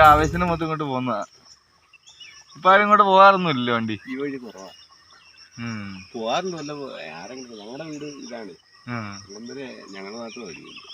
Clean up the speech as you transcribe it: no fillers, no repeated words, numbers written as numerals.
ഒരു ആവേശത്തിന് മൊത്തം ഇങ്ങോട്ട് പോകുന്നതാ. ഇപ്പൊ ആരും ഇങ്ങോട്ട് പോകാറൊന്നുമില്ല വണ്ടി. ഈ വഴി കുറവാ. പോവാറുണ്ട് വല്ല ആരെങ്കിലും. ഞങ്ങളുടെ വീട് ഇതാണ്. ഞങ്ങളുടെ നാട്ടിൽ വഴിയുണ്ട്.